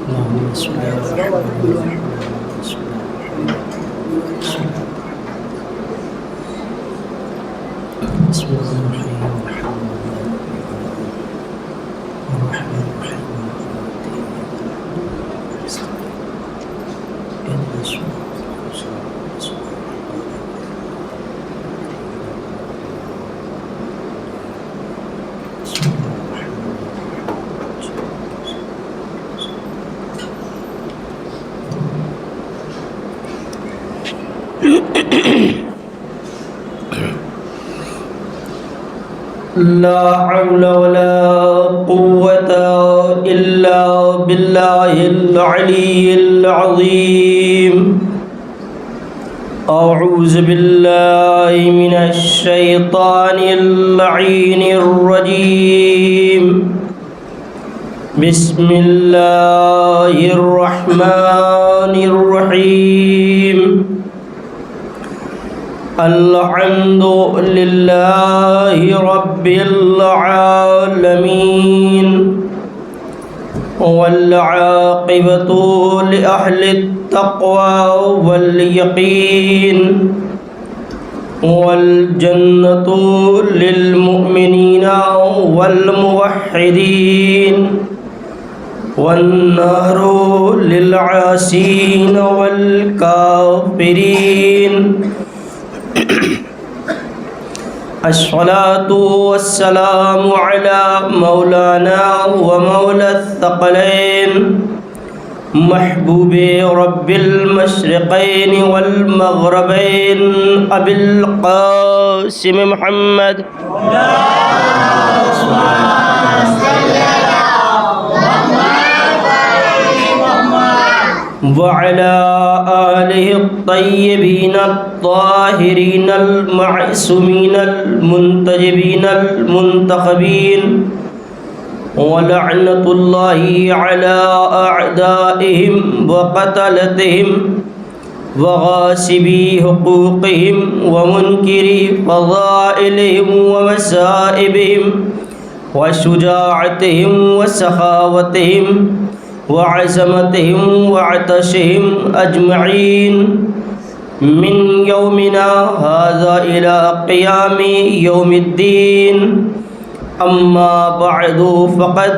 اللهم صل على محمد بسم الله الرحمن الرحيم لا حول ولا قوة إلا بالله العلي العظيم أعوذ بالله من الشيطان اللعين الرجيم بسم الله الرحمن الرحيم الحمد لله رب العالمين والعاقبة لأهل التقوى واليقين والجنة للمؤمنين والموحدين والنار للعاسين والكافرين الصلاة والسلام على مولانا ومولى الثقلين محبوب رب المشرقين والمغربين أبي القاسم محمد وعلى آله الطيبين الطاهرين المعصومين المنتجبين المنتخبين ولعنة الله على أعدائهم وقتلتهم وغاصبي حقوقهم ومنكري فضائلهم ومسائبهم وشجاعتهم وسخاوتهم وعزمتهم وعطشهم أجمعين من يومنا هذا إلى قيام يوم الدين أما بعد فقد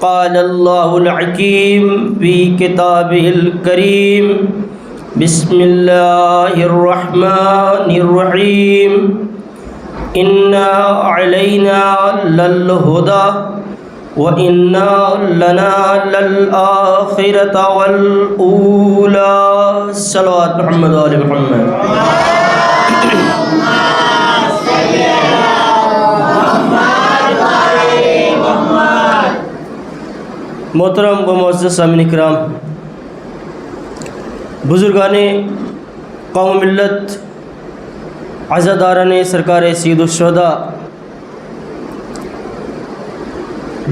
قال الله الحكيم في كتابه الكريم بسم الله الرحمن الرحيم إنا علينا للهدى وَإِنَّا لَنَا لَلْآخِرَةَ وَالْأُولَى صلوات محمد وآل محمد محترم و معزز سامعین کرام، بزرگان قوم ملت، عزاداران سرکار سید الشہداء،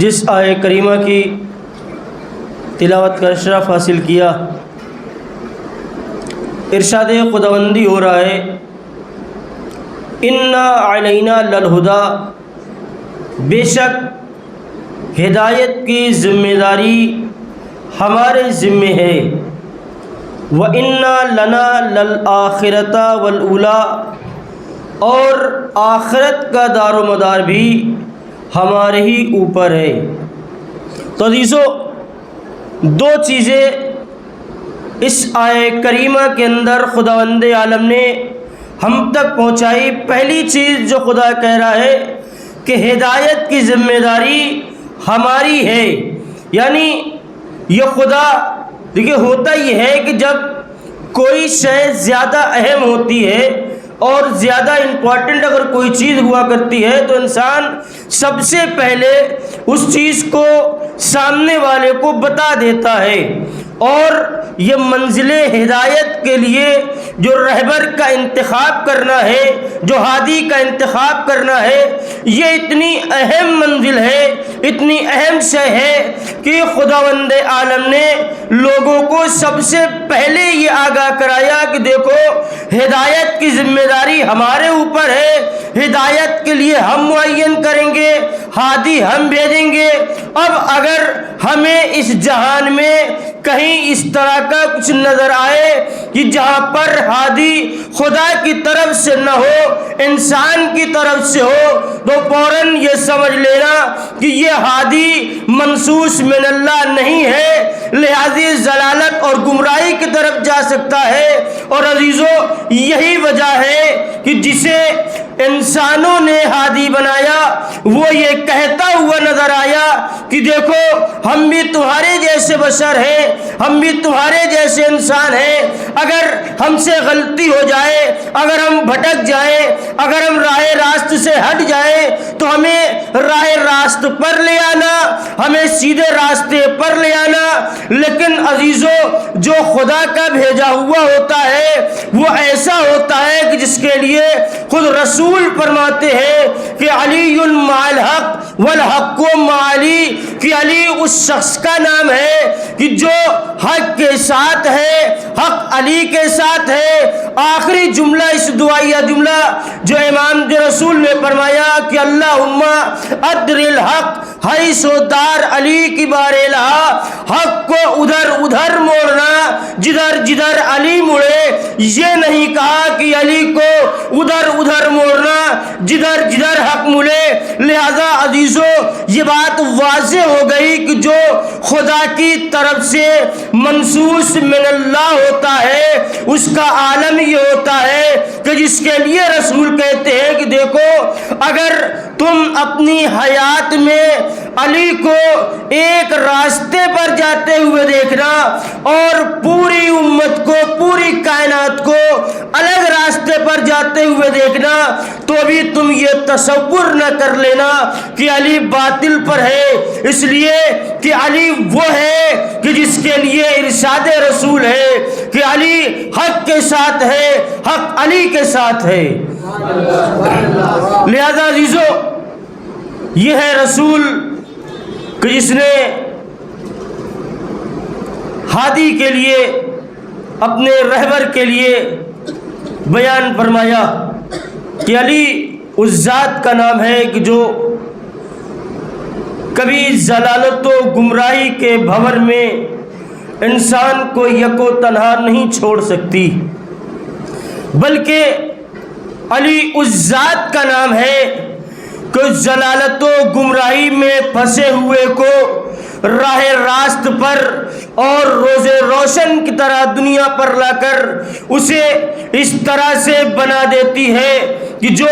جس آیہ کریمہ کی تلاوت کا اشرف حاصل کیا، ارشاد خداوندی ہو رہا ہے اِنَّا عَلَيْنَا لَلْهُدَى، بے شک ہدایت کی ذمہ داری ہمارے ذمہ ہے، وَإِنَّا لَنَا لَلْآخِرَةَ وَالْأُولَى، اور آخرت کا دار و مدار بھی ہمارے ہی اوپر ہے۔ تو عزیزو، دو چیزیں اس آیہ کریمہ کے اندر خداوند عالم نے ہم تک پہنچائی۔ پہلی چیز جو خدا کہہ رہا ہے کہ ہدایت کی ذمہ داری ہماری ہے، یعنی یہ خدا، دیکھیں ہوتا یہ ہے کہ جب کوئی شے زیادہ اہم ہوتی ہے اور زیادہ امپورٹنٹ اگر کوئی چیز ہوا کرتی ہے تو انسان سب سے پہلے اس چیز کو سامنے والے کو بتا دیتا ہے، اور یہ منزل ہدایت کے لیے جو رہبر کا انتخاب کرنا ہے، جو ہادی کا انتخاب کرنا ہے، یہ اتنی اہم منزل ہے، اتنی اہم شے ہے کہ خداوند عالم نے لوگوں کو سب سے پہلے یہ آگاہ کرایا کہ دیکھو ہدایت کی ذمہ داری ہمارے اوپر ہے، ہدایت کے لیے ہم معین کریں گے، ہادی ہم بھیجیں گے۔ اب اگر ہمیں اس جہان میں کہیں اس طرح کا کچھ نظر آئے کہ جہاں پر ہادی خدا کی طرف سے نہ ہو، انسان کی طرف سے ہو، تو فوراً یہ سمجھ لینا کہ یہ ہادی منصوص من اللہ نہیں ہے، لہذا ضلالت اور گمراہی کی طرف جا سکتا ہے۔ اور عزیزو، یہی وجہ ہے کہ جسے انسانوں نے ہادی بنایا وہ یہ کہتا ہوا نظر آیا کہ دیکھو ہم بھی تمہارے جیسے بشر ہیں، ہم بھی تمہارے جیسے انسان ہیں، اگر ہم سے غلطی ہو جائے، اگر ہم بھٹک جائیں، اگر ہم راہ راست سے ہٹ جائیں تو ہمیں راہ راست پر لے آنا، ہمیں سیدھے راستے پر لے آنا۔ لیکن عزیزو، جو خدا کا بھیجا ہوا ہوتا ہے وہ ایسا ہوتا ہے کہ جس کے لیے خود رسول فرماتے ہیں کہ علی مع الحق والحق مع علی، کہ علی اس شخص کا نام ہے کہ جو حق کے ساتھ ہے، حق علی کے ساتھ ہے۔ آخری جملہ اس دعائیہ جملہ جو امام رسول نے فرمایا کہ اللہم ادر الحق حیث دار علی کی بار الہا، حق کو ادھر ادھر موڑنا جدھر جدھر علی مڑے۔ یہ نہیں کہا کہ علی کو ادھر ادھر موڑنا جدھر جدھر حق ملے۔ لہذا عزیزو، یہ بات واضح ہو گئی کہ جو خدا کی طرف سے منصوص من اللہ ہوتا ہے اس کا عالم یہ ہوتا ہے کہ جس کے لیے رسول کہتے ہیں کہ دیکھو اگر تم اپنی حیات میں علی کو ایک راستے پر جاتے ہوئے دیکھنا اور پوری امت کو، پوری کائنات کو الگ راستے پر جاتے ہوئے دیکھنا تو بھی تم یہ تصور نہ کر لینا کہ علی باطل پر ہے، اس لیے کہ علی وہ ہے کہ جس کے لیے ارشاد رسول ہے کہ علی حق کے ساتھ ہے، حق علی کے ساتھ ہے۔ لہذا عزیزو، یہ ہے رسول کہ جس نے ہادی کے لیے، اپنے رہبر کے لیے بیان فرمایا کہ علی اس ذات کا نام ہے کہ جو کبھی ضلالت و گمراہی کے بھنور میں انسان کو یکو تنہا نہیں چھوڑ سکتی، بلکہ علی اس ذات کا نام ہے کہ ضلالت و گمراہی میں پھنسے ہوئے کو راہ راست پر اور روز روشن کی طرح دنیا پر لا کر اسے اس طرح سے بنا دیتی ہے کہ جو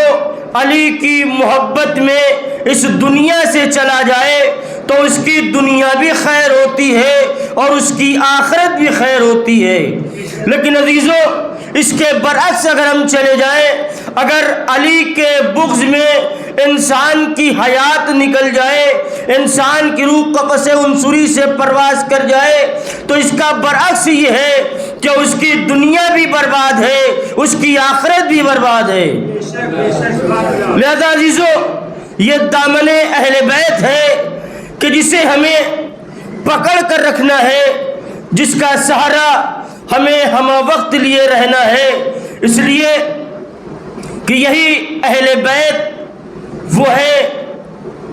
علی کی محبت میں اس دنیا سے چلا جائے تو اس کی دنیا بھی خیر ہوتی ہے اور اس کی آخرت بھی خیر ہوتی ہے۔ لیکن عزیزو، اس کے برعکس اگر ہم چلے جائیں، اگر علی کے بغض میں انسان کی حیات نکل جائے، انسان کی روح قفس عنصری سے پرواز کر جائے، تو اس کا برعکس یہ ہے کہ اس کی دنیا بھی برباد ہے، اس کی آخرت بھی برباد ہے۔ لہذا عزیزو، یہ دامن اہل بیت ہے کہ جسے ہمیں پکڑ کر رکھنا ہے، جس کا سہارا ہمیں ہم وقت لیے رہنا ہے، اس لیے کہ یہی اہل بیت وہ ہے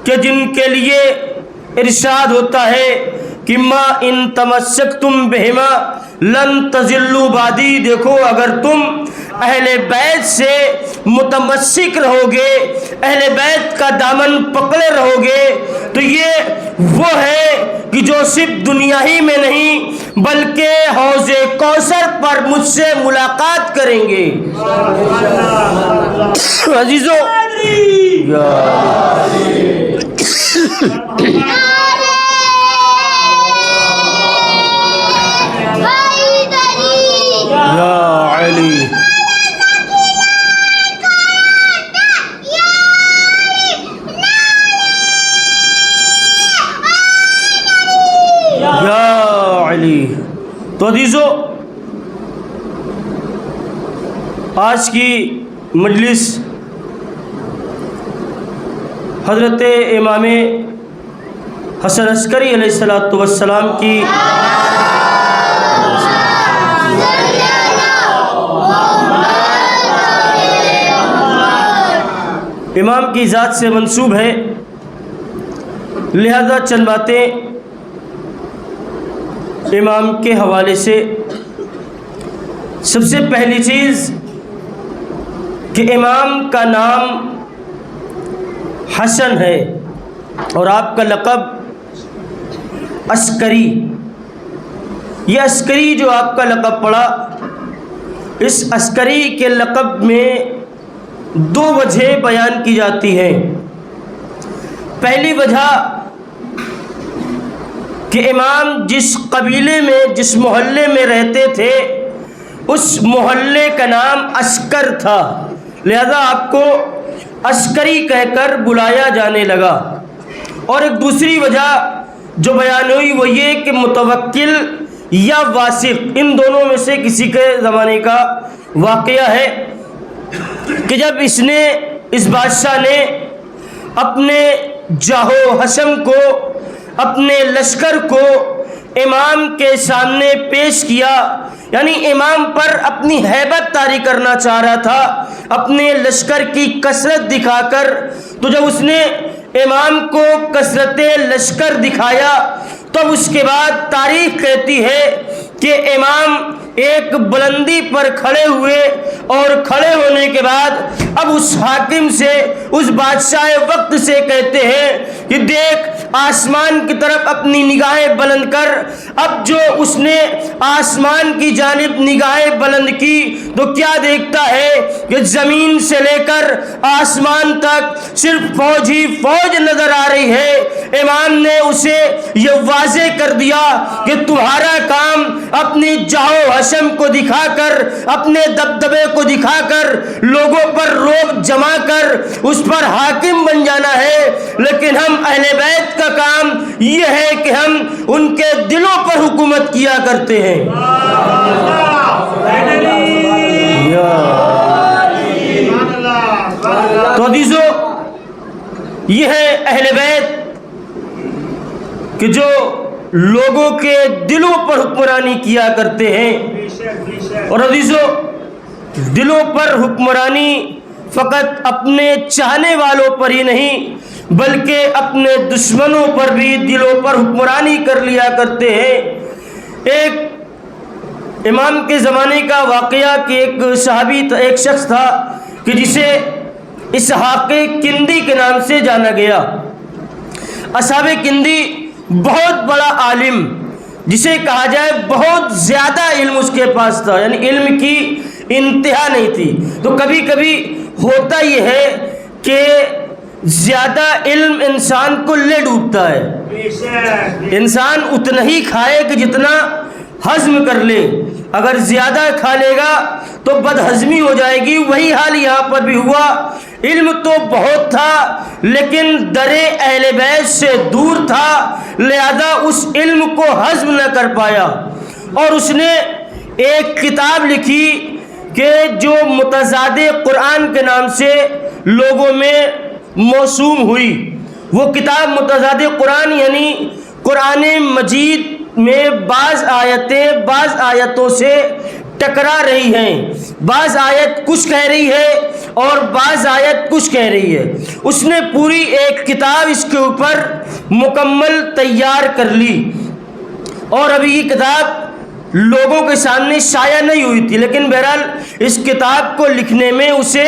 کہ جن کے لیے ارشاد ہوتا ہے کہ ما ان تمسکتم بہما لن تضلوا بعدی۔ دیکھو اگر تم اہل بیت سے متمسک رہو گے، اہل بیت کا دامن پکڑے رہو گے، تو یہ وہ ہے کہ جو صرف دنیا ہی میں نہیں بلکہ حوض کوثر پر مجھ سے ملاقات کریں گے۔ عزیزو، یا علی، یا علی۔ تو عزیزو، آج کی مجلس حضرت امام حسن عسکری علیہ السلام کی امام کی ذات سے منسوب ہے، لہذا چند باتیں امام کے حوالے سے۔ سب سے پہلی چیز کہ امام کا نام حسن ہے اور آپ کا لقب عسکری۔ یہ عسکری جو آپ کا لقب پڑا، اس عسکری کے لقب میں دو وجہ بیان کی جاتی ہیں۔ پہلی وجہ کہ امام جس قبیلے میں، جس محلے میں رہتے تھے، اس محلے کا نام عسکر تھا، لہذا آپ کو عسکری کہہ کر بلایا جانے لگا۔ اور ایک دوسری وجہ جو بیان ہوئی وہ یہ کہ متوکل یا واسق، ان دونوں میں سے کسی کے زمانے کا واقعہ ہے کہ جب اس بادشاہ نے اپنے جاہو حشم کو، اپنے لشکر کو امام کے سامنے پیش کیا، یعنی امام پر اپنی ہیبت طاری کرنا چاہ رہا تھا اپنے لشکر کی کثرت دکھا کر، تو جب اس نے امام کو کثرت لشکر دکھایا تب اس کے بعد تاریخ کہتی ہے کہ امام ایک بلندی پر کھڑے ہوئے اور کھڑے ہونے کے بعد اب اس حاکم سے، اس بادشاہ وقت سے کہتے ہیں کہ دیکھ آسمان کی طرف اپنی نگاہیں بلند کر۔ اب جو اس نے آسمان کی جانب نگاہیں بلند کی تو کیا دیکھتا ہے کہ زمین سے لے کر آسمان تک صرف فوج ہی فوج نظر آ رہی ہے۔ امام نے اسے یہ واضح کر دیا کہ تمہارا کام اپنی جاہو حشم کو دکھا کر، اپنے دبدبے کو دکھا کر، لوگوں پر روب جما کر اس پر حاکم بن جانا ہے، لیکن ہم اہل بیت کا کام یہ ہے کہ ہم ان کے دلوں پر حکومت کیا کرتے ہیں۔ تو عزیزو، یہ ہے اہل بیت کہ جو لوگوں کے دلوں پر حکمرانی کیا کرتے ہیں۔ اور عزیزو، دلوں پر حکمرانی فقط اپنے چاہنے والوں پر ہی نہیں بلکہ اپنے دشمنوں پر بھی دلوں پر حکمرانی کر لیا کرتے ہیں۔ ایک امام کے زمانے کا واقعہ کہ ایک صحابی، ایک شخص تھا کہ جسے اسحاق کندی کے نام سے جانا گیا۔ اصحاب کندی بہت بڑا عالم، جسے کہا جائے بہت زیادہ علم اس کے پاس تھا، یعنی علم کی انتہا نہیں تھی۔ تو کبھی کبھی ہوتا یہ ہے کہ زیادہ علم انسان کو لے ڈوبتا ہے۔ انسان اتنا ہی کھائے کہ جتنا ہضم کر لے، اگر زیادہ کھا لے گا تو بد ہضمی ہو جائے گی۔ وہی حال یہاں پر بھی ہوا۔ علم تو بہت تھا لیکن در اہل بیت سے دور تھا، لہذا اس علم کو ہضم نہ کر پایا، اور اس نے ایک کتاب لکھی کہ جو متضاد قرآن کے نام سے لوگوں میں موسوم ہوئی۔ وہ کتاب متضاد قرآن یعنی قرآن مجید میں بعض آیتیں بعض آیتوں سے ٹکرا رہی ہیں، بعض آیت کچھ کہہ رہی ہے اور بعض آیت کچھ کہہ رہی ہے۔ اس نے پوری ایک کتاب اس کے اوپر مکمل تیار کر لی، اور ابھی یہ کتاب لوگوں کے سامنے شائع نہیں ہوئی تھی، لیکن بہرحال اس کتاب کو لکھنے میں اسے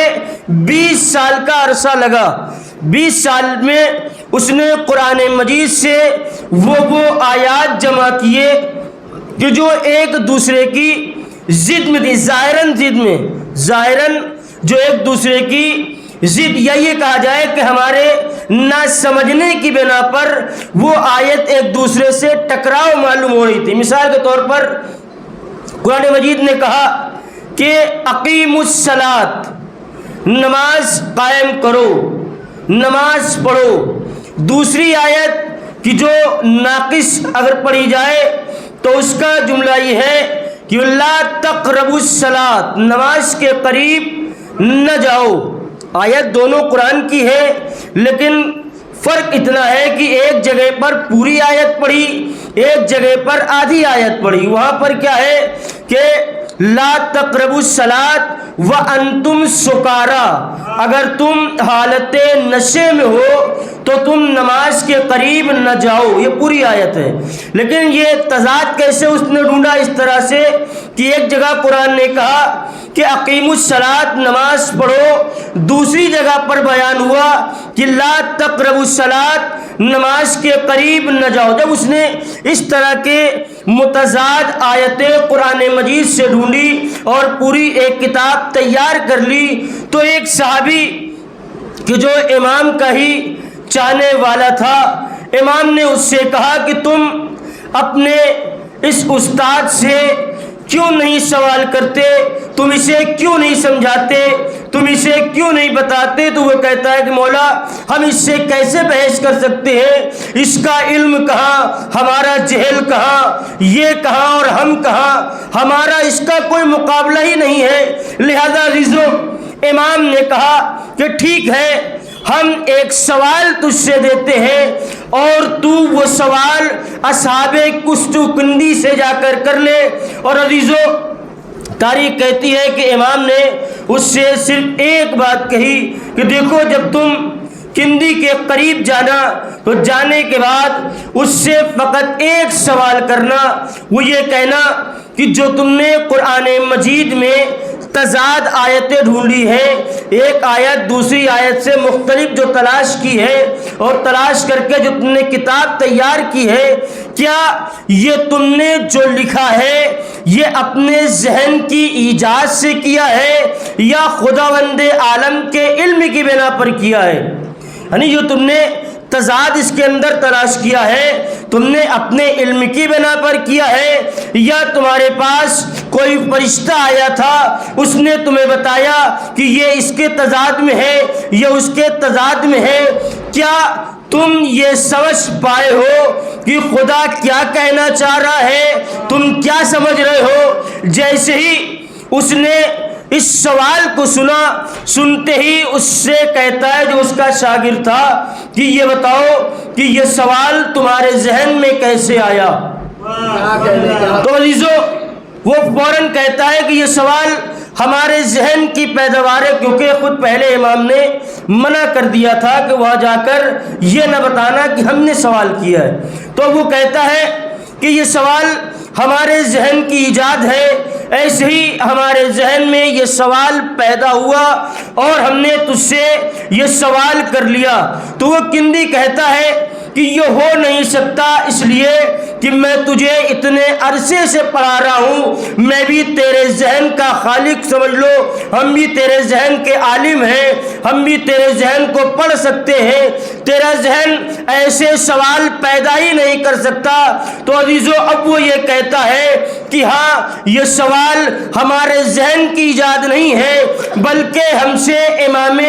20 سال کا عرصہ لگا۔ 20 سال میں اس نے قرآن مجید سے وہ آیات جمع کیے کہ جو ایک دوسرے کی ضد میں تھی، ظاہراً جو ایک دوسرے کی ضد، یا یہ کہا جائے کہ ہمارے نہ سمجھنے کی بنا پر وہ آیت ایک دوسرے سے ٹکراؤ معلوم ہو رہی تھی۔ مثال کے طور پر قرآن مجید نے کہا کہ اقیم الصلاۃ، نماز قائم کرو، نماز پڑھو۔ دوسری آیت کہ جو ناقص اگر پڑھی جائے تو اس کا جملہ یہ ہے کہ لا تقربوا الصلاۃ، نماز کے قریب نہ جاؤ۔ آیت دونوں قرآن کی ہے، لیکن فرق اتنا ہے کہ ایک جگہ پر پوری آیت پڑھی، ایک جگہ پر آدھی آیت پڑھی۔ وہاں پر کیا ہے کہ لا تقربوا الصلاۃ وانتم سکارا، اگر تم حالت نشے میں ہو تو تم نماز کے قریب نہ جاؤ، یہ پوری آیت ہے۔ لیکن یہ تضاد کیسے اس نے ڈھونڈا اس طرح سے کہ ایک جگہ قرآن نے کہا کہ اقیموا الصلاۃ، نماز پڑھو، دوسری جگہ پر بیان ہوا کہ لا تقربوا الصلاۃ، نماز کے قریب نہ جاؤ۔ جب اس نے اس طرح کے متضاد آیتیں قرآن مجید سے ڈھونڈی اور پوری ایک کتاب تیار کر لی، تو ایک صحابی کہ جو امام کا ہی چاہنے والا تھا، امام نے اس سے کہا کہ تم اپنے اس استاد سے کیوں نہیں سوال کرتے، تم اسے کیوں نہیں سمجھاتے، تم اسے کیوں نہیں بتاتے؟ تو وہ کہتا ہے کہ مولا ہم اس سے کیسے بحث کر سکتے ہیں، اس کا علم کہاں، ہمارا جہل کہاں، یہ کہاں اور ہم کہاں، ہمارا اس کا کوئی مقابلہ ہی نہیں ہے، لہذا رضو۔ امام نے کہا کہ ٹھیک ہے، ہم ایک سوال تجھ سے دیتے ہیں اور تو وہ سوال اصحاب کشتوکندی سے جا کر لے۔ اور عزیزو، تاریخ کہتی ہے کہ امام نے اس سے صرف ایک بات کہی کہ دیکھو، جب تم کندی کے قریب جانا تو جانے کے بعد اس سے فقط ایک سوال کرنا، وہ یہ کہنا کہ جو تم نے قرآن مجید میں تضاد آیتیں ڈھونڈی ہیں، ایک آیت دوسری آیت سے مختلف جو تلاش کی ہے اور تلاش کر کے جو تم نے کتاب تیار کی ہے، کیا یہ تم نے جو لکھا ہے یہ اپنے ذہن کی ایجاد سے کیا ہے یا خداوند عالم کے علم کی بنا پر کیا ہے؟ یعنی جو تم نے تضاد اس کے اندر تلاش کیا ہے، تم نے اپنے علم کی بنا پر کیا ہے یا تمہارے پاس کوئی فرشتہ آیا تھا، اس نے تمہیں بتایا کہ یہ اس کے تضاد میں ہے، یہ اس کے تضاد میں ہے؟ کیا تم یہ سمجھ پائے ہو کہ خدا کیا کہنا چاہ رہا ہے؟ تم کیا سمجھ رہے ہو؟ جیسے ہی اس نے اس سوال کو سنا، سنتے ہی اس سے کہتا ہے جو اس کا شاگرد تھا کہ یہ بتاؤ کہ یہ سوال تمہارے ذہن میں کیسے آیا؟ تو عزیزو، وہ فوراً کہتا ہے کہ یہ سوال ہمارے ذہن کی پیداوار ہے، کیونکہ خود پہلے امام نے منع کر دیا تھا کہ وہاں جا کر یہ نہ بتانا کہ ہم نے سوال کیا ہے۔ تو وہ کہتا ہے کہ یہ سوال ہمارے ذہن کی ایجاد ہے، ایسے ہی ہمارے ذہن میں یہ سوال پیدا ہوا اور ہم نے تجھ سے یہ سوال کر لیا۔ تو وہ کندی کہتا ہے کہ یہ ہو نہیں سکتا، اس لیے کہ میں تجھے اتنے عرصے سے پڑھا رہا ہوں، میں بھی تیرے ذہن کا خالق سمجھ لو، ہم بھی تیرے ذہن کے عالم ہیں، ہم بھی تیرے ذہن کو پڑھ سکتے ہیں، تیرا ذہن ایسے سوال پیدا ہی نہیں کر سکتا۔ تو عزیزو، اب وہ یہ کہتا ہے کہ ہاں، یہ سوال ہمارے ذہن کی ایجاد نہیں ہے، بلکہ ہم سے امام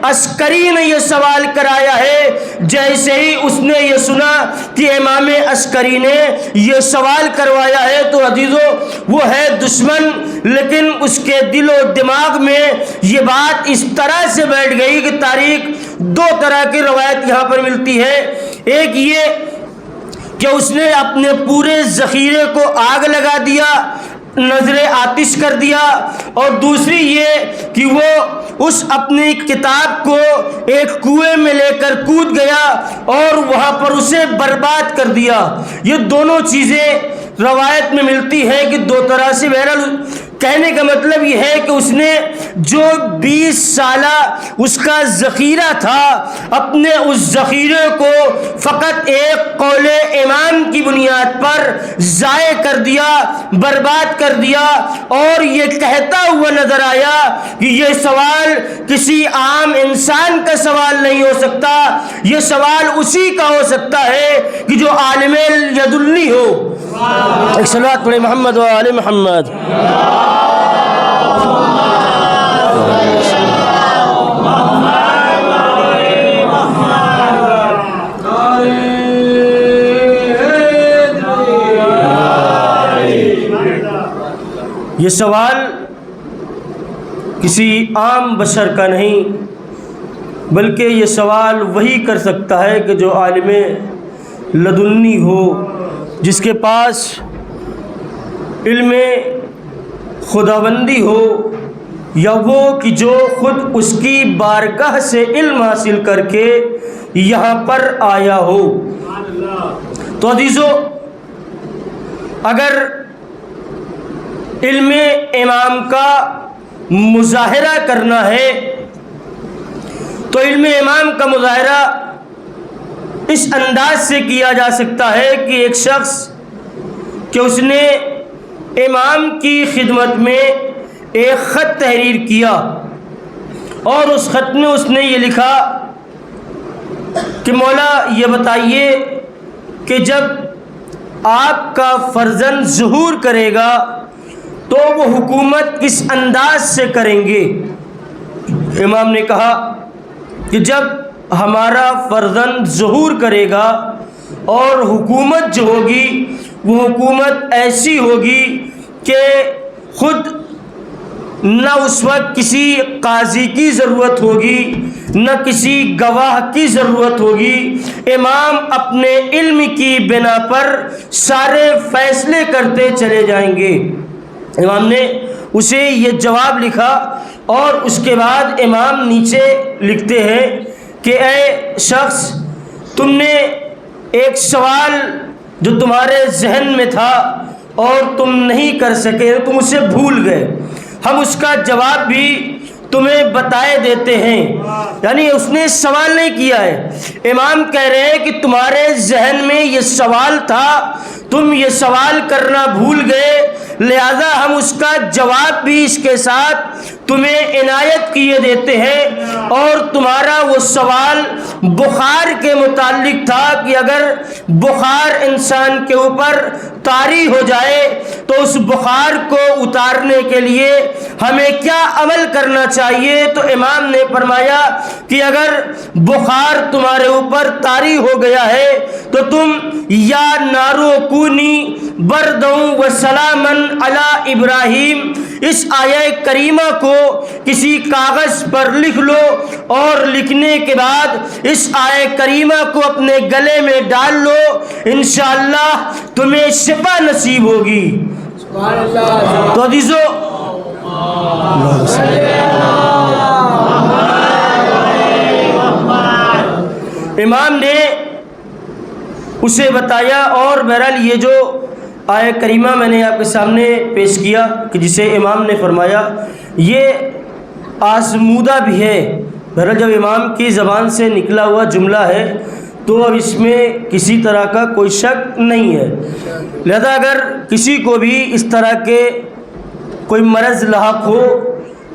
عسکری نے یہ سوال کرایا ہے۔ جیسے ہی اس نے یہ سنا کہ امام عسکری نے یہ سوال کروایا ہے تو عزیزو، وہ ہے دشمن، لیکن اس کے دل و دماغ میں یہ بات اس طرح سے بیٹھ گئی کہ تاریخ دو طرح کی روایت یہاں پر ملتی ہے۔ ایک یہ کہ اس نے اپنے پورے ذخیرے کو آگ لگا دیا، نظر آتش کر دیا، اور دوسری یہ کہ وہ اس اپنی کتاب کو ایک کنویں میں لے کر کود گیا اور وہاں پر اسے برباد کر دیا۔ یہ دونوں چیزیں روایت میں ملتی ہے کہ دو طرح سے۔ بہرحال کہنے کا مطلب یہ ہے کہ اس نے جو 20 سالہ اس کا ذخیرہ تھا، اپنے اس ذخیرے کو فقط ایک قول امام کی بنیاد پر ضائع کر دیا، برباد کر دیا، اور یہ کہتا ہوا نظر آیا کہ یہ سوال کسی عام انسان کا سوال نہیں ہو سکتا، یہ سوال اسی کا ہو سکتا ہے کہ جو عالم یدلی ہو۔ ایک صلوات پڑھیں محمد و آل محمد۔ یہ سوال کسی عام بشر کا نہیں، بلکہ یہ سوال وہی کر سکتا ہے کہ جو عالم لدنی ہو، جس کے پاس علم خداوندی ہو، یا وہ کہ جو خود اس کی بارگاہ سے علم حاصل کر کے یہاں پر آیا ہو۔ تو عزیزو، اگر علم امام کا مظاہرہ کرنا ہے تو علم امام کا مظاہرہ اس انداز سے کیا جا سکتا ہے کہ ایک شخص کہ اس نے امام کی خدمت میں ایک خط تحریر کیا، اور اس خط میں اس نے یہ لکھا کہ مولا یہ بتائیے کہ جب آپ کا فرزند ظہور کرے گا تو وہ حکومت کس انداز سے کریں گے؟ امام نے کہا کہ جب ہمارا فرزند ظہور کرے گا اور حکومت جو ہوگی وہ حکومت ایسی ہوگی کہ خود نہ اس وقت کسی قاضی کی ضرورت ہوگی، نہ کسی گواہ کی ضرورت ہوگی، امام اپنے علم کی بنا پر سارے فیصلے کرتے چلے جائیں گے۔ امام نے اسے یہ جواب لکھا، اور اس کے بعد امام نیچے لکھتے ہیں کہ اے شخص، تم نے ایک سوال جو تمہارے ذہن میں تھا اور تم نہیں کر سکے، تم اسے بھول گئے، ہم اس کا جواب بھی تمہیں بتائے دیتے ہیں۔ یعنی اس نے سوال نہیں کیا ہے، امام کہہ رہے ہیں کہ تمہارے ذہن میں یہ سوال تھا، تم یہ سوال کرنا بھول گئے، لہذا ہم اس کا جواب بھی اس کے ساتھ تمہیں عنایت کیے دیتے ہیں۔ اور تمہارا وہ سوال بخار کے متعلق تھا کہ اگر بخار انسان کے اوپر طاری ہو جائے تو اس بخار کو اتارنے کے لیے ہمیں کیا عمل کرنا چاہیے؟ تو امام نے فرمایا کہ اگر بخار تمہارے اوپر طاری ہو گیا ہے تو تم یا نارو کونی بردوں و سلامن علی ابراہیم، اس آیہ کریمہ کو کسی کاغذ پر لکھ لو، اور لکھنے کے بعد اس آیہ کریمہ کو اپنے گلے میں ڈال لو، انشاءاللہ تمہیں شفا نصیب ہوگی۔ تو عزیزو، امام نے اسے بتایا، اور بہرحال یہ جو آیہ کریمہ میں نے آپ کے سامنے پیش کیا کہ جسے امام نے فرمایا، یہ آزمودہ بھی ہے۔ بہرحال جب امام کی زبان سے نکلا ہوا جملہ ہے تو اب اس میں کسی طرح کا کوئی شک نہیں ہے، لہذا اگر کسی کو بھی اس طرح کے کوئی مرض لاحق ہو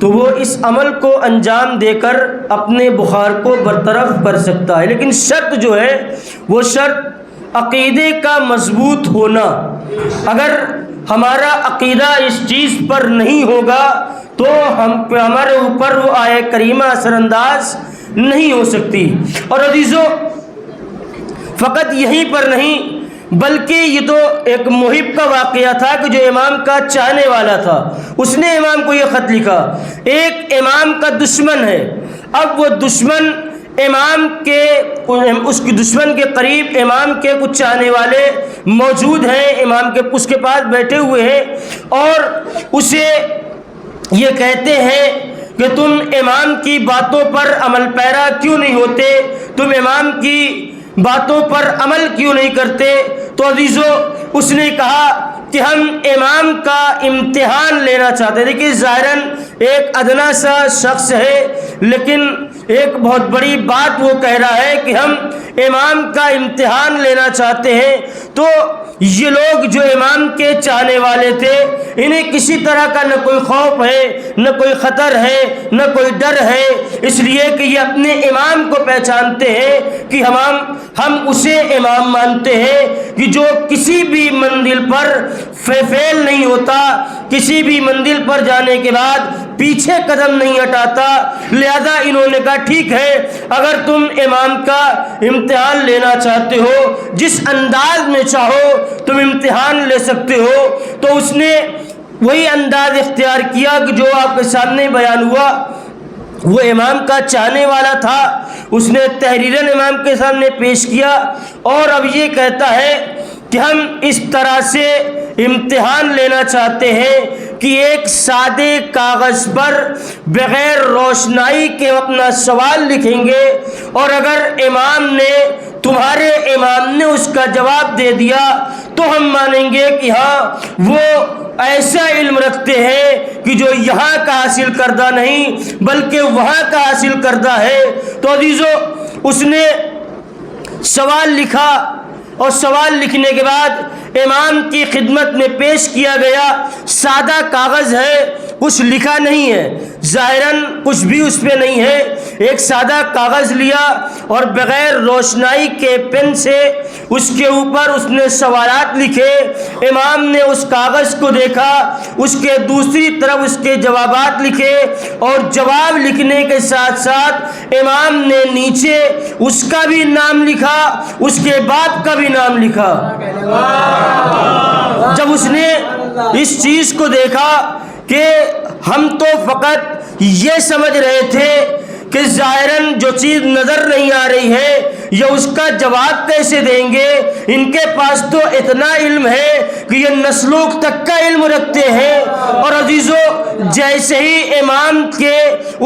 تو وہ اس عمل کو انجام دے کر اپنے بخار کو برطرف کر سکتا ہے، لیکن شرط جو ہے وہ شرط عقیدے کا مضبوط ہونا۔ اگر ہمارا عقیدہ اس چیز پر نہیں ہوگا تو ہمارے اوپر وہ آیہ کریمہ اثر انداز نہیں ہو سکتی۔ اور عزیزو، فقط یہیں پر نہیں بلکہ یہ تو ایک محب کا واقعہ تھا کہ جو امام کا چاہنے والا تھا، اس نے امام کو یہ خط لکھا۔ ایک امام کا دشمن ہے، اب وہ دشمن امام کے اس کی دشمن کے قریب امام کے کچھ چاہنے والے موجود ہیں، امام کے اس کے پاس بیٹھے ہوئے ہیں، اور اسے یہ کہتے ہیں کہ تم امام کی باتوں پر عمل پیرا کیوں نہیں ہوتے، تم امام کی باتوں پر عمل کیوں نہیں کرتے؟ تو عزیزو، اس نے کہا کہ ہم امام کا امتحان لینا چاہتے ہیں۔ دیکھیے ظاہراً ایک ادنا سا شخص ہے، لیکن ایک بہت بڑی بات وہ کہہ رہا ہے کہ ہم امام کا امتحان لینا چاہتے ہیں۔ تو یہ لوگ جو امام کے چاہنے والے تھے، انہیں کسی طرح کا نہ کوئی خوف ہے، نہ کوئی خطر ہے، نہ کوئی ڈر ہے، اس لیے کہ یہ اپنے امام کو پہچانتے ہیں کہ ہم اسے امام مانتے ہیں کہ جو کسی بھی منزل پر فیل نہیں ہوتا، کسی بھی منزل پر جانے کے بعد پیچھے قدم نہیں ہٹاتا۔ لہذا انہوں نے کہا ٹھیک ہے، اگر تم امام کا امتحان لینا چاہتے ہو، جس انداز میں چاہو تم امتحان لے سکتے ہو۔ تو اس نے وہی انداز اختیار کیا کہ جو آپ کے سامنے بیان ہوا. وہ امام کا چاہنے والا تھا, اس نے تحریراً امام کے سامنے پیش کیا, اور اب یہ کہتا ہے کہ ہم اس طرح سے امتحان لینا چاہتے ہیں کہ ایک سادے کاغذ پر بغیر روشنائی کے اپنا سوال لکھیں گے, اور اگر تمہارے امام نے اس کا جواب دے دیا تو ہم مانیں گے کہ ہاں وہ ایسا علم رکھتے ہیں کہ جو یہاں کا حاصل کردہ نہیں بلکہ وہاں کا حاصل کردہ ہے. تو عزیزو, اس نے سوال لکھا, اور سوال لکھنے کے بعد امام کی خدمت میں پیش کیا گیا. سادہ کاغذ ہے, کچھ لکھا نہیں ہے, ظاہراً کچھ بھی اس پہ نہیں ہے. ایک سادہ کاغذ لیا اور بغیر روشنائی کے پین سے اس کے اوپر اس نے سوالات لکھے. امام نے اس کاغذ کو دیکھا, اس کے دوسری طرف اس کے جوابات لکھے, اور جواب لکھنے کے ساتھ ساتھ امام نے نیچے اس کا بھی نام لکھا, اس کے باپ کا بھی نام لکھا. جب اس نے اس چیز کو دیکھا کہ ہم تو فقط یہ سمجھ رہے تھے کہ ظاہراً جو چیز نظر نہیں آ رہی ہے یہ اس کا جواب کیسے دیں گے, ان کے پاس تو اتنا علم ہے کہ یہ نسلوں تک کا علم رکھتے ہیں. اور عزیزو, جیسے ہی امام کے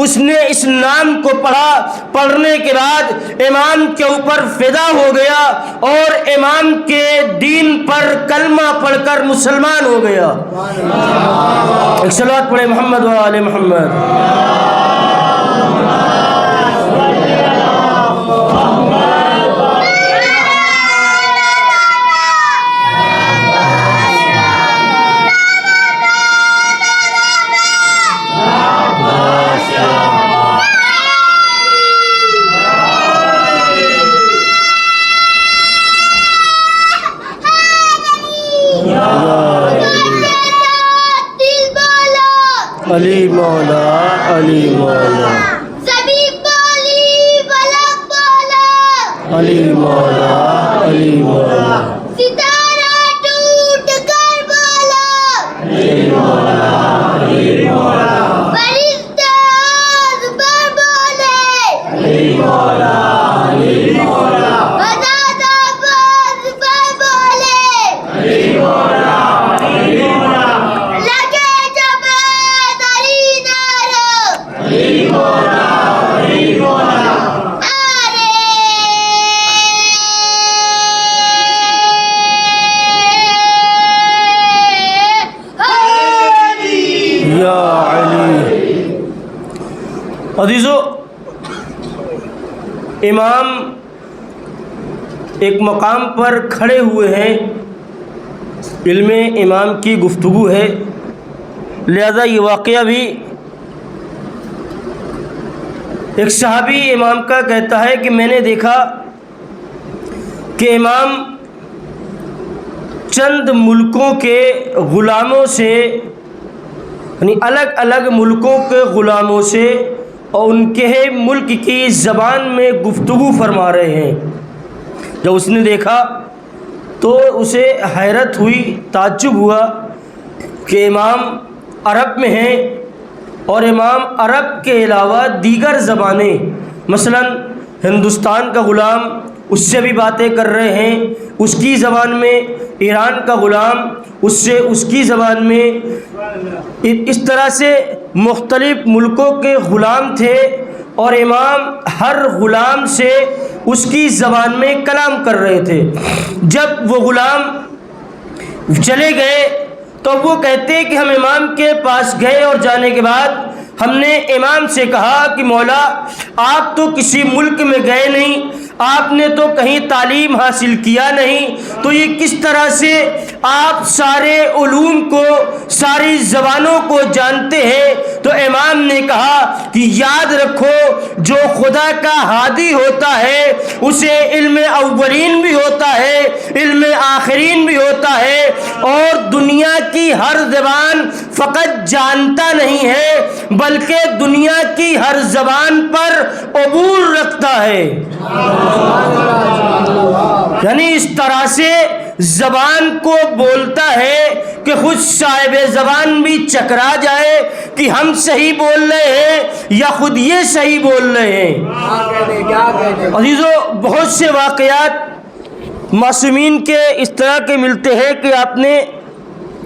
اس نے اس نام کو پڑھا, پڑھنے کے بعد امام کے اوپر فدا ہو گیا اور امام کے دین پر کلمہ پڑھ کر مسلمان ہو گیا. ایک صلوات پڑھے محمد و آل محمد. علی مولا, علی مولا, علی مولا, علی مولا, ستارہ ٹوٹ کر بولا, علی مولا, علی مولا, فرشتے آواز پر بولے, علی مولا, علی مولا, بجات آواز پر بولے, علی مولا, علی مولا, لگے جب دری نارو, علی مولا, علی مولا. یا علی. عزیزو, امام ایک مقام پر کھڑے ہوئے ہیں, علم امام کی گفتگو ہے, لہذا یہ واقعہ بھی ایک صحابی امام کا کہتا ہے کہ میں نے دیکھا کہ امام چند ملکوں کے غلاموں سے, یعنی الگ الگ ملکوں کے غلاموں سے اور ان کے ملک کی زبان میں گفتگو فرما رہے ہیں. جب اس نے دیکھا تو اسے حیرت ہوئی, تعجب ہوا کہ امام عرب میں ہیں اور امام عرب کے علاوہ دیگر زبانیں, مثلا ہندوستان کا غلام اس سے بھی باتیں کر رہے ہیں اس کی زبان میں, ایران کا غلام اس سے اس کی زبان میں, اس طرح سے مختلف ملکوں کے غلام تھے اور امام ہر غلام سے اس کی زبان میں کلام کر رہے تھے. جب وہ غلام چلے گئے تو وہ کہتے کہ ہم امام کے پاس گئے اور جانے کے بعد ہم نے امام سے کہا کہ مولا آپ تو کسی ملک میں گئے نہیں, آپ نے تو کہیں تعلیم حاصل کیا نہیں, تو یہ کس طرح سے آپ سارے علوم کو, ساری زبانوں کو جانتے ہیں؟ تو امام نے کہا کہ یاد رکھو جو خدا کا ہادی ہوتا ہے اسے علم اولین بھی ہوتا ہے, علم آخرین بھی ہوتا ہے, اور دنیا کی ہر زبان فقط جانتا نہیں ہے بلکہ دنیا کی ہر زبان پر عبور رکھتا ہے. یعنی اس طرح سے زبان کو بولتا ہے کہ خود صاحب زبان بھی چکرا جائے کہ ہم صحیح بول رہے ہیں یا خود یہ صحیح بول رہے ہیں۔ عزیزو، بہت سے واقعات معصومین کے اس طرح کے ملتے ہیں کہ آپ نے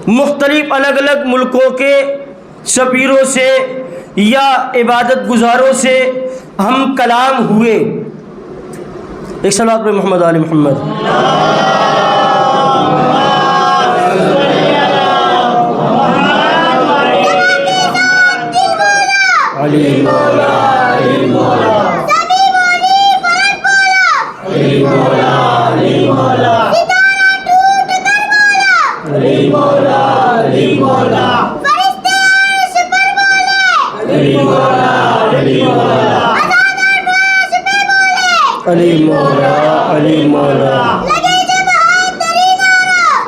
مختلف الگ الگ ملکوں کے سفیروں سے یا عبادت گزاروں سے ہم کلام ہوئے۔ ایک صلوات پر محمد علی محمد۔ علی مولا، علی مولا، علی مولا، علی مولا، علی مولا، علی مولا، علی مولا، علی مولا، علی مولا، علی مولا،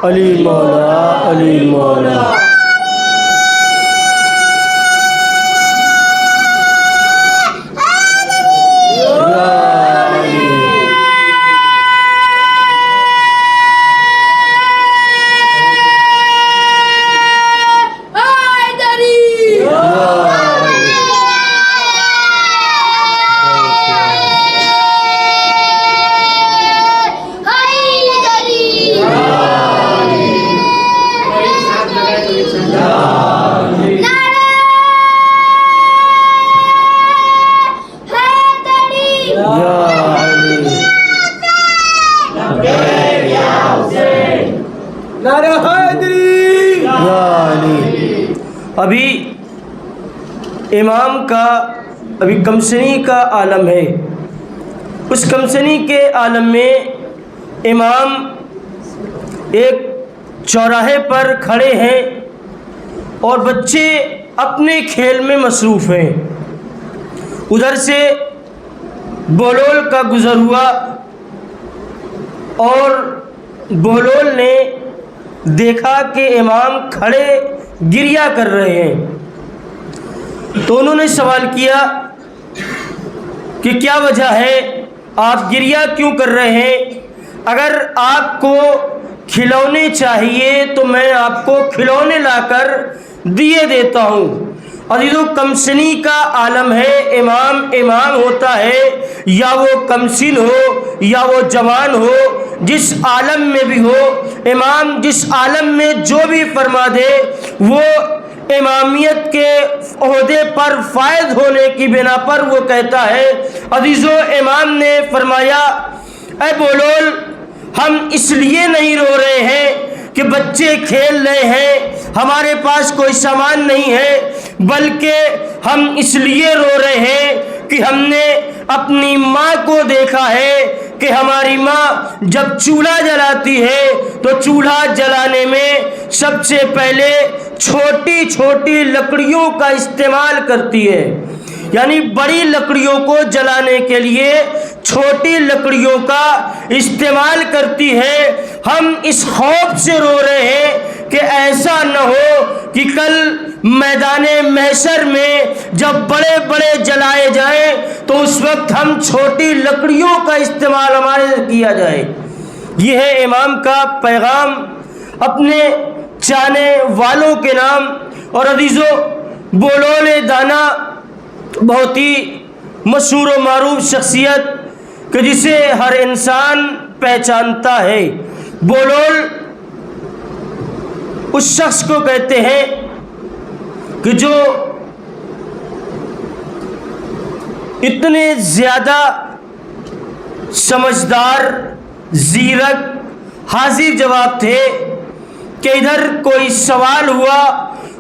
علی مولا، علی مولا۔ ابھی امام کا ابھی کمسنی کا عالم ہے، اس کمسنی کے عالم میں امام ایک چوراہے پر کھڑے ہیں اور بچے اپنے کھیل میں مصروف ہیں۔ ادھر سے بہلول کا گزر ہوا اور بہلول نے دیکھا کہ امام کھڑے گریہ کر رہے ہیں، تو انہوں نے سوال کیا کہ کیا وجہ ہے، آپ گریہ کیوں کر رہے ہیں؟ اگر آپ کو کھلونے چاہیے تو میں آپ کو کھلونے لا کر دیے دیتا ہوں۔ عزیزو، کمسنی کا عالم ہے، امام ہوتا ہے، یا وہ کمسن ہو یا وہ جوان ہو، جس عالم میں بھی ہو، امام جس عالم میں جو بھی فرما دے وہ امامیت کے عہدے پر فائز ہونے کی بنا پر وہ کہتا ہے۔ عزیزو، امام نے فرمایا، اے بولول، ہم اس لیے نہیں رو رہے ہیں کہ بچے کھیل رہے ہیں، ہمارے پاس کوئی سامان نہیں ہے، بلکہ ہم اس لیے رو رہے ہیں کہ ہم نے اپنی ماں کو دیکھا ہے کہ ہماری ماں جب چولہا جلاتی ہے تو چولہا جلانے میں سب سے پہلے چھوٹی چھوٹی لکڑیوں کا استعمال کرتی ہے، یعنی بڑی لکڑیوں کو جلانے کے لیے چھوٹی لکڑیوں کا استعمال کرتی ہے۔ ہم اس خوف سے رو رہے ہیں کہ ایسا نہ ہو کہ کل میدان محشر میں جب بڑے بڑے جلائے جائیں تو اس وقت ہم چھوٹی لکڑیوں کا استعمال ہمارے کیا جائے۔ یہ ہے امام کا پیغام اپنے چاہنے والوں کے نام۔ اور عزیزو، بولول دانا بہت ہی مشہور و معروف شخصیت کہ جسے ہر انسان پہچانتا ہے۔ بولول اس شخص کو کہتے ہیں کہ جو اتنے زیادہ سمجھدار، زیرک، حاضر جواب تھے کہ ادھر کوئی سوال ہوا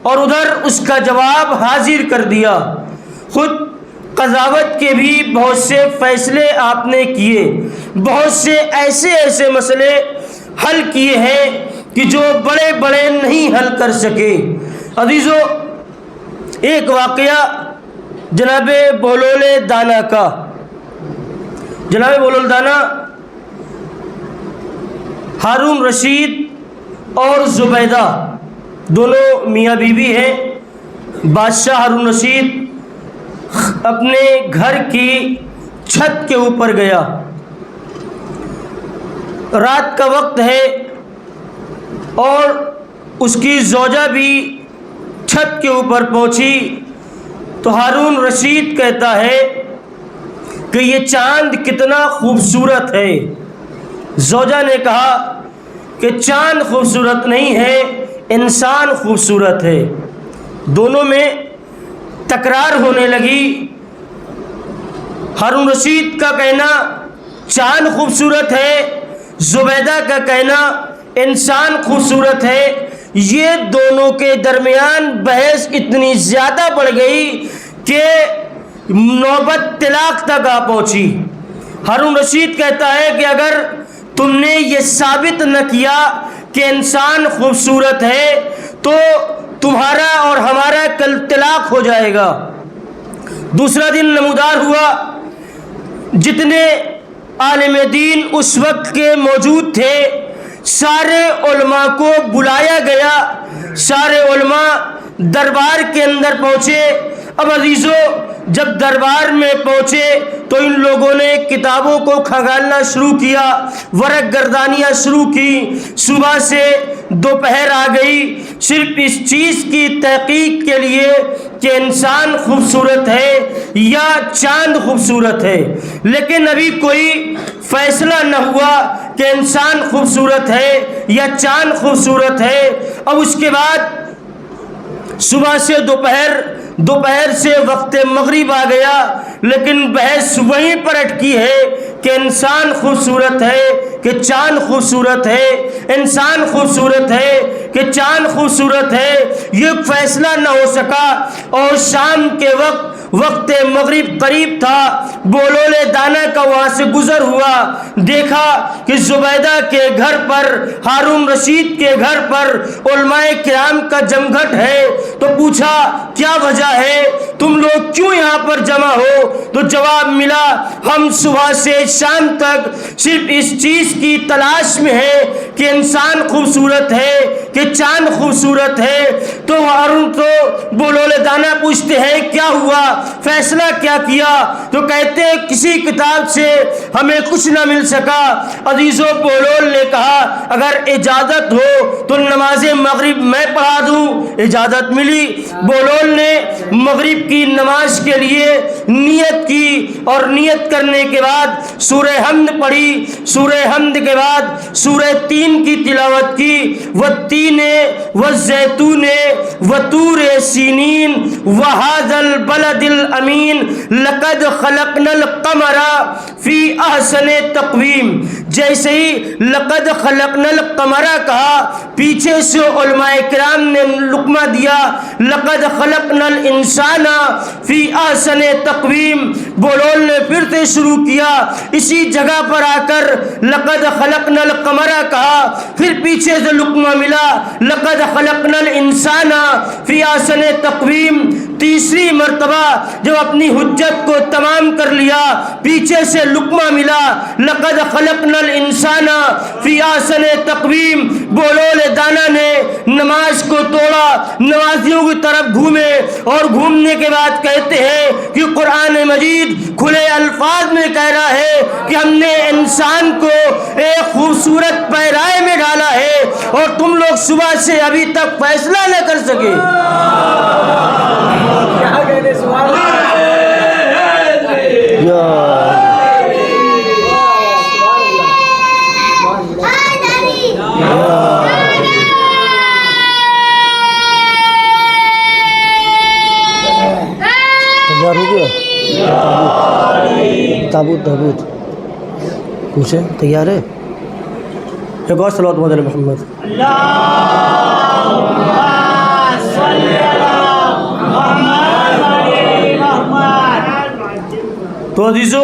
اور ادھر اس کا جواب حاضر کر دیا۔ خود قضاوت کے بھی بہت سے فیصلے آپ نے کیے، بہت سے ایسے مسئلے حل کیے ہیں کہ جو بڑے بڑے نہیں حل کر سکے۔ عزیزو، ایک واقعہ جناب بولول دانا کا۔ جناب بولول دانا ہارون رشید اور زبیدہ دونوں میاں بیوی ہیں۔ بادشاہ ہارون رشید اپنے گھر کی چھت کے اوپر گیا، رات کا وقت ہے اور اس کی زوجہ بھی چھت کے اوپر پہنچی تو ہارون رشید کہتا ہے کہ یہ چاند کتنا خوبصورت ہے۔ زوجہ نے کہا کہ چاند خوبصورت نہیں ہے، انسان خوبصورت ہے۔ دونوں میں تکرار ہونے لگی۔ ہارون رشید کا کہنا چاند خوبصورت ہے، زبیدہ کا کہنا انسان خوبصورت ہے۔ یہ دونوں کے درمیان بحث اتنی زیادہ بڑھ گئی کہ نوبت طلاق تک آ پہنچی۔ ہارون رشید کہتا ہے کہ اگر تم نے یہ ثابت نہ کیا کہ انسان خوبصورت ہے تو تمہارا اور ہمارا کل طلاق ہو جائے گا۔ دوسرا دن نمودار ہوا، جتنے عالم دین اس وقت کے موجود تھے سارے علماء کو بلایا گیا، سارے علماء دربار کے اندر پہنچے۔ اب عزیزو جب دربار میں پہنچے تو ان لوگوں نے کتابوں کو کھنگالنا شروع کیا، ورق گردانیاں شروع کی۔ صبح سے دوپہر آ گئی صرف اس چیز کی تحقیق کے لیے کہ انسان خوبصورت ہے یا چاند خوبصورت ہے، لیکن ابھی کوئی فیصلہ نہ ہوا کہ انسان خوبصورت ہے یا چاند خوبصورت ہے۔ اب اس کے بعد صبح سے دوپہر سے وقت مغرب آ گیا، لیکن بحث وہیں پر اٹکی ہے کہ انسان خوبصورت ہے کہ چاند خوبصورت ہے، انسان خوبصورت ہے کہ چاند خوبصورت ہے۔ یہ فیصلہ نہ ہو سکا، اور شام کے وقت مغرب قریب تھا، بولول دانا کا وہاں سے گزر ہوا، دیکھا کہ زبیدہ کے گھر پر، ہارون رشید کے گھر پر علماء کرام کا جمگھٹ ہے، تو پوچھا کیا وجہ ہے، تم لوگ کیوں یہاں پر جمع ہو؟ تو جواب ملا ہم صبح سے شام تک صرف اس چیز کی تلاش میں ہے کہ انسان خوبصورت ہے کہ چاند خوبصورت ہے۔ تو ہارون تو بولول دانا پوچھتے ہیں کیا ہوا، فیصلہ کیا کیا؟ تو کہتے ہیں کسی کتاب سے ہمیں کچھ نہ مل سکا۔ عزیزو بولول نے کہا اگر اجازت ہو تو نماز مغرب میں پڑھا دوں۔ اجازت ملی، بولول نے مغرب کی نماز کے لیے نیت کی، اور نیت کرنے کے بعد سورہ حمد پڑھی، سورہ حمد کے بعد سورہ تین کی تلاوت کی، والتین والزیتون وطور سینین وہذا البلد الامین لقد خلقنا القمر فی احسن تقویم۔ جیسے ہی لقد خلقنا القمر کہا، پیچھے سے علماء کرام نے لقمہ دیا لقد خلقنا الانسان فی احسن تقویم۔ بولول نے پھر سے شروع کیا، اسی جگہ پر آ کر لقد خلقنا القمر کہا، پھر پیچھے سے لقمہ ملا لقد خلقنا الانسان فی احسن تقویم۔ تیسری مرتبہ جب اپنی حجت کو تمام کر لیا، پیچھے سے لقمہ ملا لقد خلقنا الانسان فی احسن تقویم۔ بولول دانا نے نماز کو توڑا، نمازیوں کی طرف گھومے، اور گھومنے کے بعد کہتے ہیں کہ قرآن مجید کھلے الفاظ میں کہہ رہا ہے کہ ہم نے انسان کو ایک خوبصورت پیرائے میں ڈالا ہے، اور تم لوگ صبح سے ابھی تک فیصلہ نہ کر سکے۔ تیار ہو گیا تابوت پوچھیں تیار ہے؟ ایک اور صلوات علی محمد۔ تو عزیزو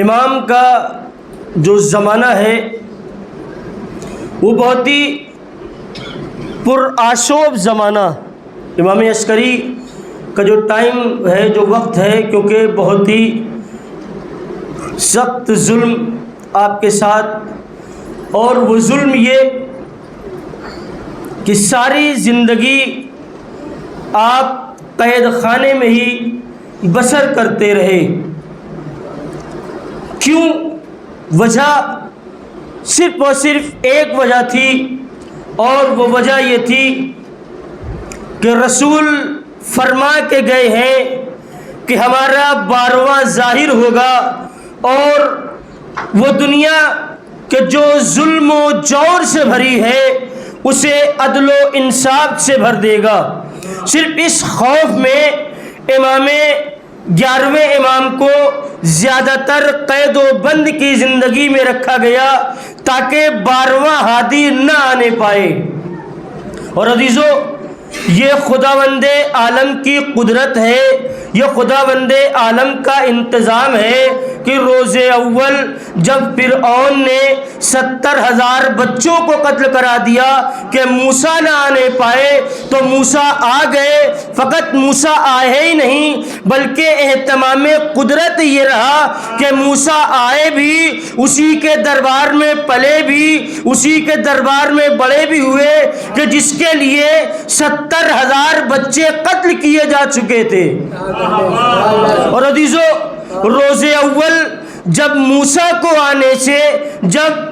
امام کا جو زمانہ ہے وہ بہت ہی پرآشوب زمانہ، امام عسکری کا جو ٹائم ہے، جو وقت ہے، کیونکہ بہت ہی سخت ظلم آپ کے ساتھ، اور وہ ظلم یہ کہ ساری زندگی آپ قید خانے میں ہی بسر کرتے رہے۔ کیوں؟ وجہ صرف اور صرف ایک وجہ تھی، اور وہ وجہ یہ تھی کہ رسول فرما کے گئے ہیں کہ ہمارا 12واں ظاہر ہوگا اور وہ دنیا کہ جو ظلم و جور سے بھری ہے اسے عدل و انصاف سے بھر دے گا۔ صرف اس خوف میں امام 11ویں امام کو زیادہ تر قید و بند کی زندگی میں رکھا گیا تاکہ 12واں ہادی نہ آنے پائے۔ اور عزیزو، یہ خداوند عالم کی قدرت ہے، یہ خداوند عالم کا انتظام ہے کہ روز اول جب فرعون نے 70,000 بچوں کو قتل کرا دیا کہ موسیٰ نہ آنے پائے تو موسیٰ آ گئے۔ فقط موسیٰ آئے ہی نہیں بلکہ اہتمام قدرت یہ رہا کہ موسیٰ آئے بھی، اسی کے دربار میں پلے بھی، اسی کے دربار میں بڑے بھی ہوئے کہ جس کے لیے 70,000 بچے قتل کیے جا چکے تھے۔ اور عزیزو، روز اول جب موسیٰ کو آنے سے جب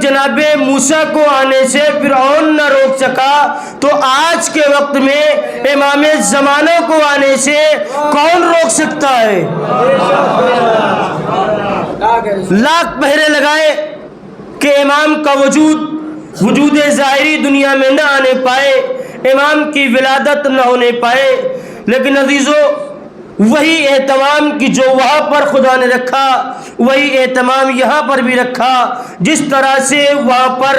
جناب موسیٰ کو آنے سے فرعون نہ روک سکا تو آج کے وقت میں امام زمانہ کو آنے سے کون روک سکتا ہے؟ لاکھ پہرے لگائے کہ امام کا وجود ظاہری دنیا میں نہ آنے پائے، امام کی ولادت نہ ہونے پائے، لیکن عزیزو وہی اہتمام کی جو وہاں پر خدا نے رکھا وہی اہتمام یہاں پر بھی رکھا۔ جس طرح سے وہاں پر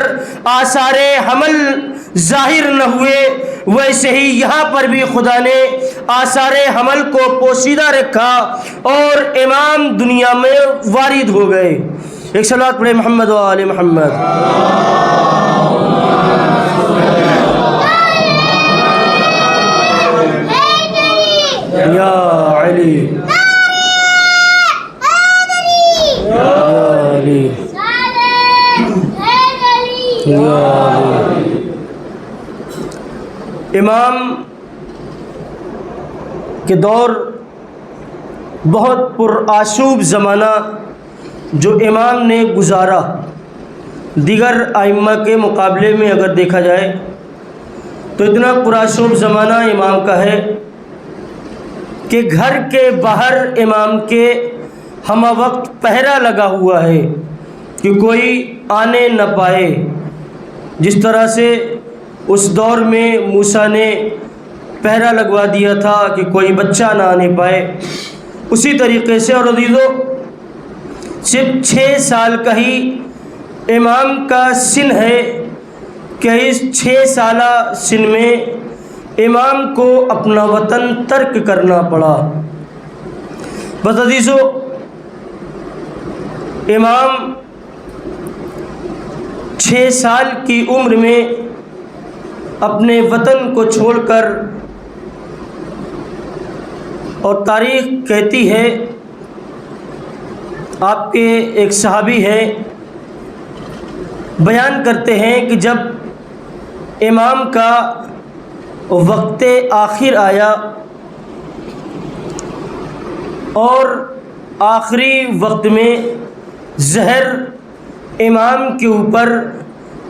آثار حمل ظاہر نہ ہوئے ویسے ہی یہاں پر بھی خدا نے آثار حمل کو پوشیدہ رکھا اور امام دنیا میں وارد ہو گئے۔ ایک صلوات پڑھے محمد و آل محمد۔ یا علی یا علی یا علی۔ امام کے دور بہت پرآشوب زمانہ جو امام نے گزارا، دیگر ائمہ کے مقابلے میں اگر دیکھا جائے تو اتنا پرآشوب زمانہ امام کا ہے کہ گھر کے باہر امام کے ہمہ وقت پہرا لگا ہوا ہے کہ کوئی آنے نہ پائے۔ جس طرح سے اس دور میں موسیٰ نے پہرا لگوا دیا تھا کہ کوئی بچہ نہ آنے پائے، اسی طریقے سے۔ اور عزیزو، صرف 6 سال کا ہی امام کا سن ہے کہ اس 6 سالہ سن میں امام کو اپنا وطن ترک کرنا پڑا۔ بس عزیزو، امام 6 سال کی عمر میں اپنے وطن کو چھوڑ کر، اور تاریخ کہتی ہے، آپ کے ایک صحابی ہیں بیان کرتے ہیں کہ جب امام کا وقت آخر آیا اور آخری وقت میں زہر امام کے اوپر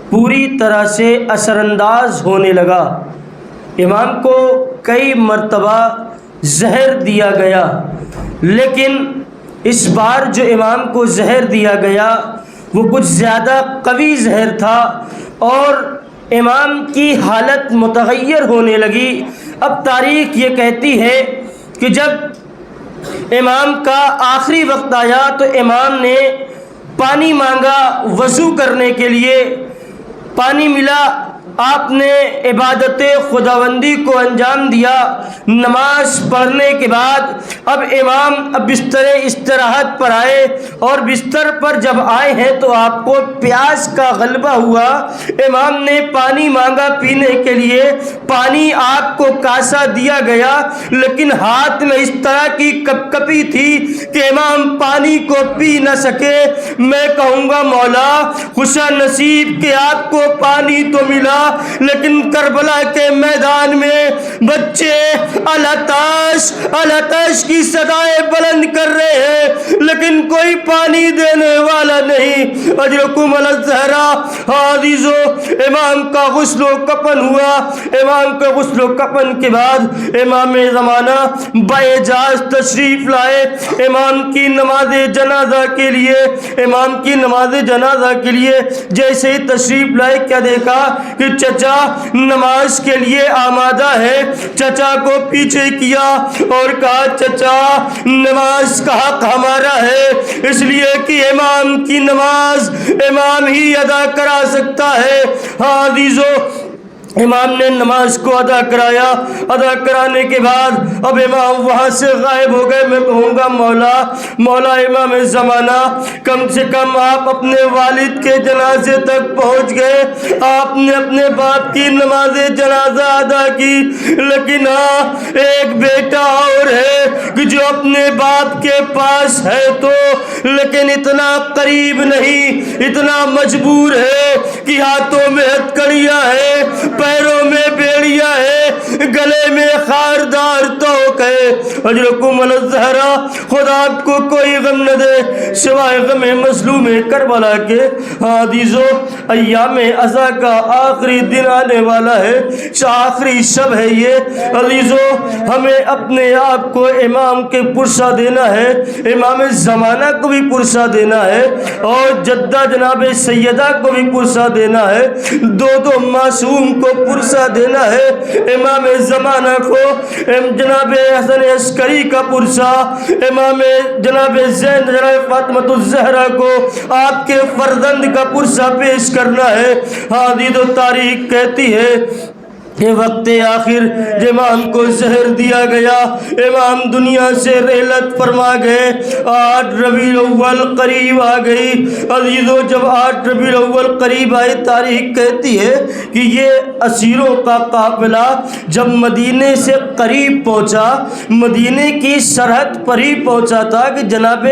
پوری طرح سے اثر انداز ہونے لگا، امام کو کئی مرتبہ زہر دیا گیا، لیکن اس بار جو امام کو زہر دیا گیا وہ کچھ زیادہ قوی زہر تھا اور امام کی حالت متغیر ہونے لگی۔ اب تاریخ یہ کہتی ہے کہ جب امام کا آخری وقت آیا تو امام نے پانی مانگا وضو کرنے کے لیے، پانی ملا، آپ نے عبادت خداوندی کو انجام دیا۔ نماز پڑھنے کے بعد اب امام بستر استراحت پر آئے، اور بستر پر جب آئے ہیں تو آپ کو پیاس کا غلبہ ہوا، امام نے پانی مانگا پینے کے لیے، پانی آپ کو کاسا دیا گیا، لیکن ہاتھ میں اس طرح کی کپ کپی تھی کہ امام پانی کو پی نہ سکے۔ میں کہوں گا مولا خوش نصیب کہ آپ کو پانی تو ملا لیکن کربلا کے میدان میں بچے الاتش کی صدائیں بلند کر رہے ہیں، لیکن کوئی پانی دینے والا نہیں۔ اجرکم الزہرا عزیزو، امام کا غسل و کفن ہوا۔ امام کا غسل و کفن کے بعد امام زمانہ باعجاز تشریف لائے امام کی نماز جنازہ کے لیے۔ امام کی نماز جنازہ کے لیے جیسے ہی تشریف لائے، کیا دیکھا کہ چچا نماز کے لیے آمادہ ہے۔ چچا کو پیچھے کیا اور کہا چچا نماز کا حق ہمارا ہے، اس لیے کہ امام کی نماز امام ہی ادا کرا سکتا ہے۔ ہاں عزیزو، امام نے نماز کو ادا کرایا۔ ادا کرانے کے بعد اب امام وہاں سے غائب ہو گئے۔ میں کہوں گا مولا امام زمانہ، کم سے کم آپ اپنے والد کے جنازے تک پہنچ گئے، آپ نے اپنے باپ کی نماز جنازہ ادا کی، لیکن ہاں ایک بیٹا اور ہے کہ جو اپنے باپ کے پاس ہے تو لیکن اتنا قریب نہیں، اتنا مجبور ہے کہ ہاتھوں میں ہتھکڑیاں ہے، پیروں میں بیڑیاں ہے، گلے میں خاردار توق ہے۔ اجرکم الزہرا، خدا آپ کو کوئی غم نہ دے سوائے غم مظلوم کربلا کے۔ عزیزو، ایام عزا کا آخری دن آنے والا ہے، آخری شب ہے یہ۔ عزیزو، ہمیں اپنے آپ کو امام کے پرسہ دینا ہے، امام زمانہ کو بھی پرسہ دینا ہے اور جدہ جناب سیدہ کو بھی پرسہ دینا ہے، دو معصوم کو پرسہ دینا ہے۔ امام زمانہ کو جناب حسن عسکری کا پرسہ، امام جناب زین جناب فاطمۃ الزہرا کو آپ کے فرزند کا پرسہ پیش کرنا ہے۔ حدیث و تاریخ کہتی ہے کہ وقت آخر امام کو زہر دیا گیا، امام دنیا سے رحلت فرما گئے۔ 8 ربیع الاول قریب آ گئی۔ عزیزو، جب 8 ربیع الاول قریب آئی، تاریخ کہتی ہے کہ یہ اسیروں کا قافلہ جب مدینے سے قریب پہنچا، مدینے کی سرحد پر ہی پہنچا تھا کہ جناب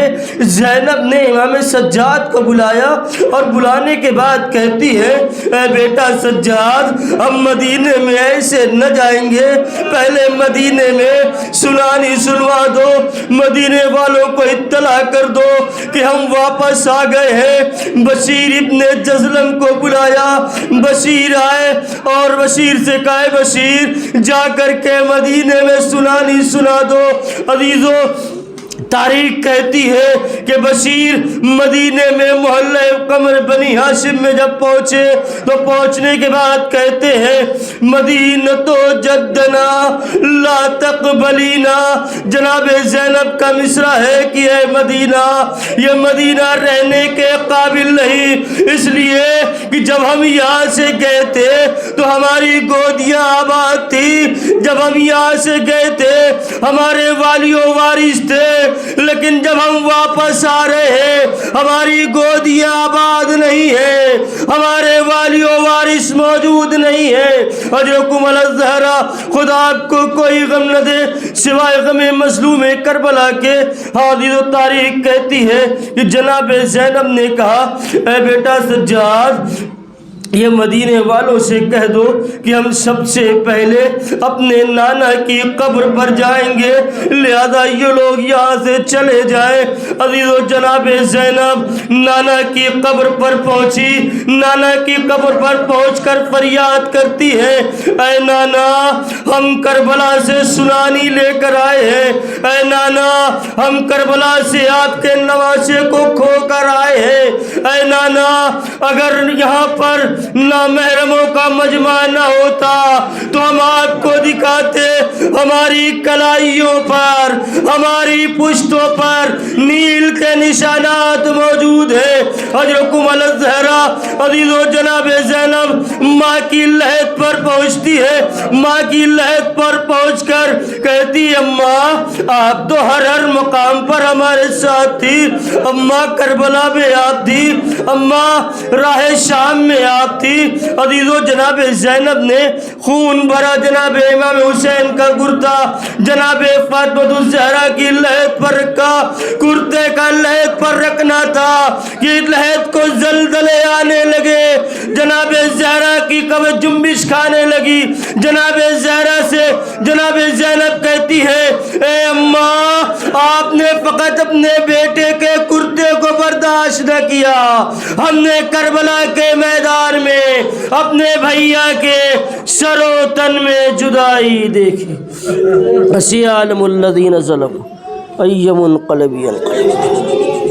زینب نے امام سجاد کو بلایا اور بلانے کے بعد کہتی ہے اے بیٹا سجاد، ہم مدینے میں ایسے نہ جائیں گے، پہلے مدینے میں سنوا دو، مدینے والوں کو اطلاع کر دو کہ ہم واپس آ گئے ہیں۔ بشیر ابن جزلم کو بلایا، بشیر آئے اور بشیر سے کہا بشیر جا کر کے مدینے میں سنا دو۔ عزیزو، تاریخ کہتی ہے کہ بشیر مدینے میں محلہ قمر بنی ہاشم میں جب پہنچے تو پہنچنے کے بعد کہتے ہیں مدینہ تو جدنا لا تقبلینا۔ جناب زینب کا مصرع ہے کہ اے مدینہ، یہ مدینہ رہنے کے قابل نہیں، اس لیے کہ جب ہم یہاں سے گئے تھے تو ہماری گودیاں آباد تھی، جب ہم یہاں سے گئے تھے ہمارے والی و وارث تھے، لیکن جب ہم واپس آ رہے ہیں ہماری گودیاں آباد نہیں ہے، ہمارے والی و وارث موجود نہیں ہے۔ اجرکم الزہرا، خدا آپ کو کوئی غم نہ دے سوائے غم مظلوم کربلا کے۔ حدیث و تاریخ کہتی ہے کہ جناب زینب نے کہا اے بیٹا سجاد، یہ مدینے والوں سے کہہ دو کہ ہم سب سے پہلے اپنے نانا کی قبر پر جائیں گے، لہذا یہ لوگ یہاں سے چلے جائیں۔ عزیزو، جناب زینب نانا کی قبر پر پہنچی، نانا کی قبر پر پہنچ کر فریاد کرتی ہے اے نانا، ہم کربلا سے سنانی لے کر آئے ہیں، اے نانا ہم کربلا سے آپ کے نواسے کو کھو کر آئے ہیں، اے نانا اگر یہاں پر نامحرموں کا مجمع نہ ہوتا تو ہم آپ کو دکھاتے، ہماری کلائیوں پر، ہماری پشتوں پر نیل کے نشانات موجود ہیں۔ اجرکم الزہرا، عزیزو، جناب زینب ماں کی لحد پر پہنچتی ہے، ماں کی لحد پر پہنچ کر کہتی اماں آپ تو ہر مقام پر ہمارے ساتھ تھی، اماں کربلا میں آپ تھی، اماں راہ شام میں آپ تھی۔ عزیزو، جناب زینب نے خون بھرا جناب امام حسین کا کرتا جناب فاطمۃ الزہرا کی لحد پر رکھا، کرتے کا لحد پر رکھنا تھا کہ لحد کو زلزلے آنے لگے، جناب زہرا کی قبر جنبش کھانے لگی۔ جناب زہرا سے جناب زینب کہتی ہے اے اماں، آپ نے فقط اپنے بیٹے کے کرتے کو برداشت نہ کیا، ہم نے کربلا کے میدان میں اپنے بھیا کے سر و تن میں جدائی دیکھی۔ اسی عالم الذین ظلموا ای منقلب ینقلب۔